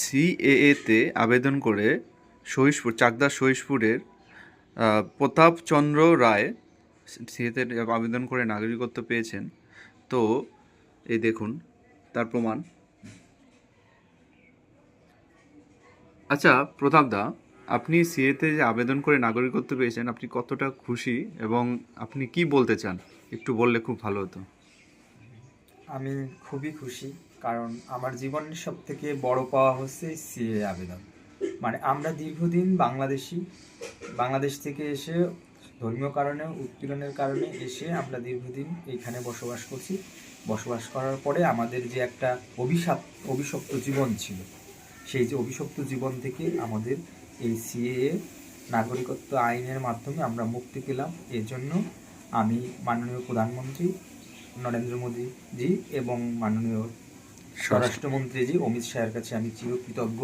সিএএতে আবেদন করে সহিশপুর চাকদা সহিশপুরের প্রতাপচন্দ্র রায় সিএতে আবেদন করে নাগরিকত্ব পেয়েছেন। তো এই দেখুন তার প্রমাণ। আচ্ছা প্রতাপদা, আপনি সিএতে যে আবেদন করে নাগরিকত্ব পেয়েছেন, আপনি কতটা খুশি এবং আপনি কি বলতে চান একটু বললে খুব ভালো হতো। আমি খুবই খুশি, কারণ আমার জীবনের সব থেকে বড় পাওয়া হচ্ছে সিএ আবেদন। মানে আমরা দীর্ঘদিন বাংলাদেশ থেকে এসে ধর্মীয় কারণে উৎপীড়নের কারণে এসে আমরা দীর্ঘদিন এইখানে বসবাস করছি। বসবাস করার পরে আমাদের যে একটা অভিশপ্ত জীবন ছিল, সেই যে অভিশপ্ত জীবন থেকে আমাদের এই সিএএ নাগরিকত্ব আইনের মাধ্যমে আমরা মুক্তি পেলাম। এর জন্য আমি মাননীয় প্রধানমন্ত্রী নরেন্দ্র মোদীজি এবং মাননীয় স্বরাষ্ট্রমন্ত্রীজি অমিত শাহের কাছে আমি চিরকৃতজ্ঞ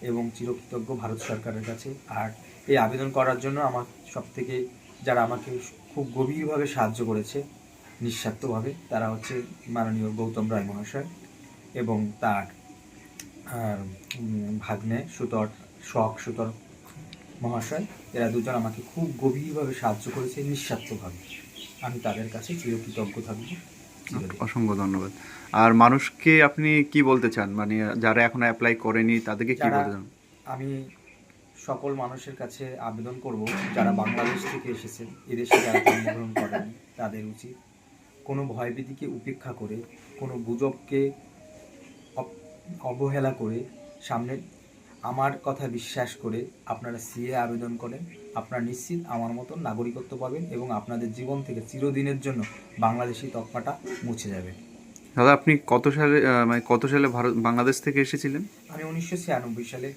এবং চিরকৃতজ্ঞ ভারত সরকারের কাছে। আর এই আবেদন করার জন্য আমার সব থেকে যারা আমাকে খুব গভীরভাবে সাহায্য করেছে নিঃস্বার্থভাবে, তারা হচ্ছে মাননীয় গৌতম রায় মহাশয় এবং তার ভাগ্নে সুতর মহাশয়। এরা দুজন আমাকে খুব গভীরভাবে সাহায্য করেছে নিঃস্বার্থভাবে। আমি তাদের কাছে চিরকৃতজ্ঞ থাকবো। অসংখ্য ধন্যবাদ। আর মানুষকে আপনি কি বলতে চান, মানে যারা এখনো অ্যাপ্লাই করেনি তাদেরকে কি বলতে চান? আমি সকল মানুষের কাছে আবেদন করব, যারা বাংলাদেশ থেকে এসেছেন, এদেশে যারা জন্মগ্রহণ করেন, তাদের উচিত কোনো ভয়ভীতিকে উপেক্ষা করে, কোনো গুজবকে অবহেলা করে সামনে আমার কথা বিশ্বাস করে আপনারা সিএ আবেদন করেন। আপনারা নিশ্চিত আমার মতন নাগরিকত্ব পাবেন এবং আপনাদের জীবন থেকে চিরদিনের জন্য বাংলাদেশি তকমাটা মুছে যাবে। দাদা, আপনি কত সালে বাংলাদেশ থেকে এসেছিলেন? আমি 1996 সালে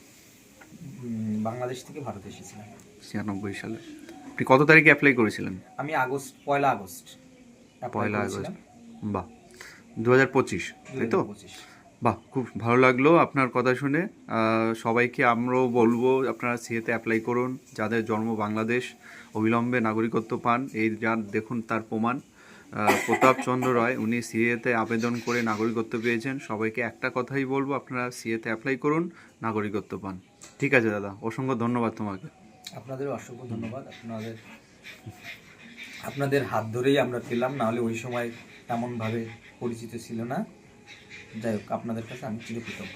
বাংলাদেশ থেকে ভারতে এসেছিলাম। 96 সালে। আপনি কত তারিখে অ্যাপ্লাই করেছিলেন? আমি পয়লা আগস্ট। বাহ, 2025, তাই তো? বাহ, খুব ভালো লাগলো আপনার কথা শুনে। সবাইকে আমরাও বলবো আপনারা সিএতে অ্যাপ্লাই করুন, যাদের জন্ম বাংলাদেশ, অবিলম্বে নাগরিকত্ব পান। এই যার দেখুন তার প্রমাণ, প্রতাপচন্দ্র রায়, উনি সিএতে আবেদন করে নাগরিকত্ব পেয়েছেন। সবাইকে একটা কথাই বলবো, আপনারা সিএতে অ্যাপ্লাই করুন, নাগরিকত্ব পান। ঠিক আছে দাদা, অসংখ্য ধন্যবাদ তোমাকে। আপনাদেরও অসংখ্য ধন্যবাদ। আপনাদের হাত ধরেই আমরা পেলাম, নাহলে ওই সময় তেমনভাবে পরিচিত ছিল না। যাই হোক, আপনাদের কাছে আমি চিরকৃতজ্ঞ।